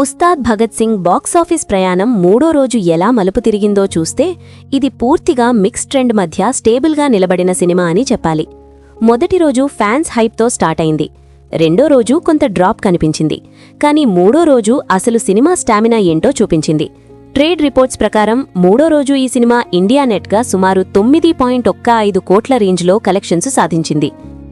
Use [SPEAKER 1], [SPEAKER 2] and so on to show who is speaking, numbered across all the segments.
[SPEAKER 1] Ustaad Bhagat Singh box office ప్రయాణం మూడో రోజు ఎలా మలుపు తిరిగిందో చూస్తే ఇది పూర్తిగా మిక్స్ ట్రెండ్ మధ్య స్టేబుల్గా నిలబడిన సినిమా అని చెప్పాలి. మొదటి రోజు ఫ్యాన్స్ హైప్తో స్టార్ట్ అయింది. రెండో రోజు కొంత డ్రాప్ కనిపించింది. కానీ మూడో రోజు అసలు సినిమా స్టామినా ఏంటో చూపించింది. ట్రేడ్ రిపోర్ట్స్ ప్రకారం మూడో రోజు ఈ సినిమా ఇండియా నెట్గా సుమారు 9.15 కోట్ల రేంజ్లో కలెక్షన్స్ సాధించింది.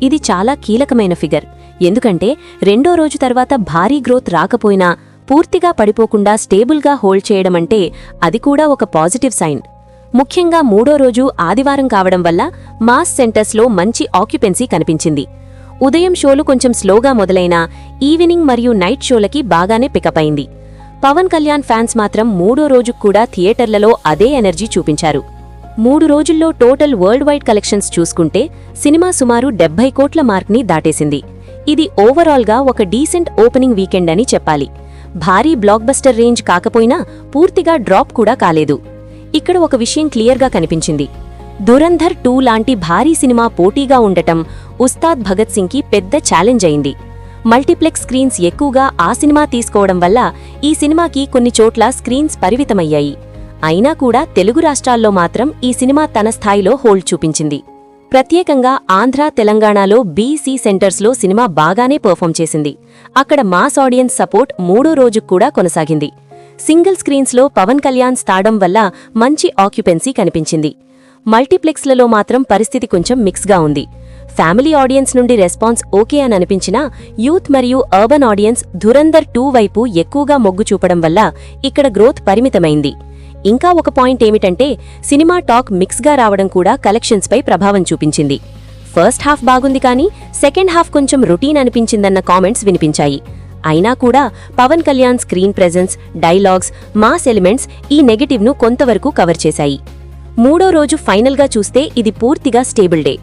[SPEAKER 1] ఇది చాలా కీలకమైన ఫిగర్. ఎందుకంటే రెండో రోజు తర్వాత భారీ గ్రోత్ రాకపోయినా పూర్తిగా పడిపోకుండా స్టేబుల్గా హోల్డ్ చేయడమంటే అది కూడా ఒక పాజిటివ్ సైన్. ముఖ్యంగా మూడో రోజు ఆదివారం కావడం వల్ల మాస్ సెంటర్స్లో మంచి ఆక్యుపెన్సీ కనిపించింది. ఉదయం షోలు కొంచెం స్లోగా మొదలైనా ఈవినింగ్ మరియు నైట్ షోలకి బాగానే పికప్ అయింది. పవన్ కళ్యాణ్ ఫ్యాన్స్ మాత్రం మూడో రోజుకు కూడా థియేటర్లలో అదే ఎనర్జీ చూపించారు. 3 రోజుల్లో టోటల్ వరల్డ్ వైడ్ కలెక్షన్స్ చూసుకుంటే సినిమా సుమారు 70 కోట్ల మార్క్ని దాటేసింది. ఇది ఓవరాల్గా ఒక డీసెంట్ ఓపెనింగ్ వీకెండ్ అని చెప్పాలి. భారీ బ్లాక్బస్టర్ రేంజ్ కాకపోయినా పూర్తిగా డ్రాప్ కూడా కాలేదు. ఇక్కడ ఒక విషయం క్లియర్గా కనిపించింది. ధురంధర్ 2 లాంటి భారీ సినిమా పోటీగా ఉండటం ఉస్తాద్ భగత్ సింగ్కి పెద్ద ఛాలెంజ్ అయింది. మల్టీప్లెక్స్ స్క్రీన్స్ ఎక్కువగా ఆ సినిమా తీసుకోవడం వల్ల ఈ సినిమాకి కొన్ని చోట్ల స్క్రీన్స్ పరిమితమయ్యాయి. అయినా కూడా తెలుగు రాష్ట్రాల్లో మాత్రం ఈ సినిమా తన స్థాయిలో హోల్డ్ చూపించింది. ప్రత్యేకంగా ఆంధ్ర, తెలంగాణలో బీసీ సెంటర్స్లో సినిమా బాగానే పర్ఫామ్ చేసింది. అక్కడ మాస్ ఆడియన్స్ సపోర్ట్ మూడో రోజుకు కూడా కొనసాగింది. సింగిల్ స్క్రీన్స్లో పవన్ కళ్యాణ్ స్థాడం వల్ల మంచి ఆక్యుపెన్సీ కనిపించింది. మల్టీప్లెక్స్లలో మాత్రం పరిస్థితి కొంచెం మిక్స్గా ఉంది. ఫ్యామిలీ ఆడియన్స్ నుండి రెస్పాన్స్ ఓకే అని అనిపించినా యూత్ మరియు అర్బన్ ఆడియన్స్ ధురంధర్ 2 వైపు ఎక్కువగా మొగ్గు చూపడం వల్ల ఇక్కడ గ్రోత్ పరిమితమైంది. ఇంకా ఒక పాయింట్ ఏమిటంటే సినిమా టాక్ మిక్స్గా రావడం కూడా కలెక్షన్స్పై ప్రభావం చూపించింది. ఫస్ట్ హాఫ్ బాగుంది కానీ సెకండ్ హాఫ్ కొంచెం రొటీన్ అనిపించిందన్న కామెంట్స్ వినిపించాయి. అయినా కూడా Pawan Kalyan screen presence, dialogues, mass elements ఈ నెగటివ్ను కొంతవరకు కవర్ చేశాయి. మూడో రోజు ఫైనల్గా చూస్తే ఇది పూర్తిగా స్టేబుల్ డే.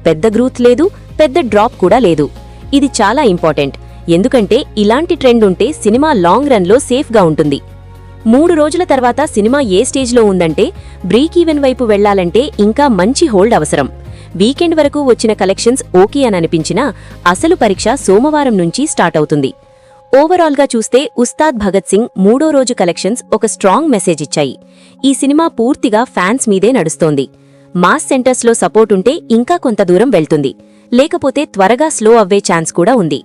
[SPEAKER 1] పెద్ద గ్రోత్ లేదు, పెద్ద డ్రాప్ కూడా లేదు. ఇది చాలా ఇంపార్టెంట్. ఎందుకంటే ఇలాంటి ట్రెండ్ ఉంటే సినిమా లాంగ్ రన్లో సేఫ్గా ఉంటుంది. 3 రోజుల తర్వాత సినిమా ఏ స్టేజ్లో ఉందంటే బ్రేక్ ఈవెన్ వైపు వెళ్లాలంటే ఇంకా మంచి హోల్డ్ అవసరం. వీకెండ్ వరకు వచ్చిన కలెక్షన్స్ ఓకే అని అనిపించినా అసలు పరీక్ష సోమవారం నుంచి స్టార్ట్ అవుతుంది. ఓవరాల్గా చూస్తే ఉస్తాద్ భగత్ సింగ్ మూడో రోజు కలెక్షన్స్ ఒక స్ట్రాంగ్ మెసేజ్ ఇచ్చాయి. ఈ సినిమా పూర్తిగా ఫ్యాన్స్ మీదే నడుస్తోంది. మాస్ సెంటర్స్లో సపోర్ట్ ఉంటే ఇంకా కొంత దూరం వెళ్తుంది, లేకపోతే త్వరగా స్లో అవ్వే ఛాన్స్ కూడా ఉంది.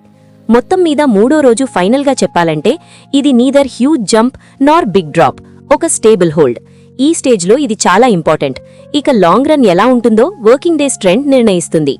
[SPEAKER 1] మొత్తం మీద మూడో రోజు ఫైనల్గా చెప్పాలంటే ఇది నీదర్ హ్యూజ్ జంప్ నార్ బిగ్ డ్రాప్, ఒక స్టేబుల్ హోల్డ్. ఈ స్టేజ్లో ఇది చాలా ఇంపార్టెంట్. ఇక లాంగ్ రన్ ఎలా ఉంటుందో వర్కింగ్ డేస్ ట్రెండ్ నిర్ణయిస్తుంది.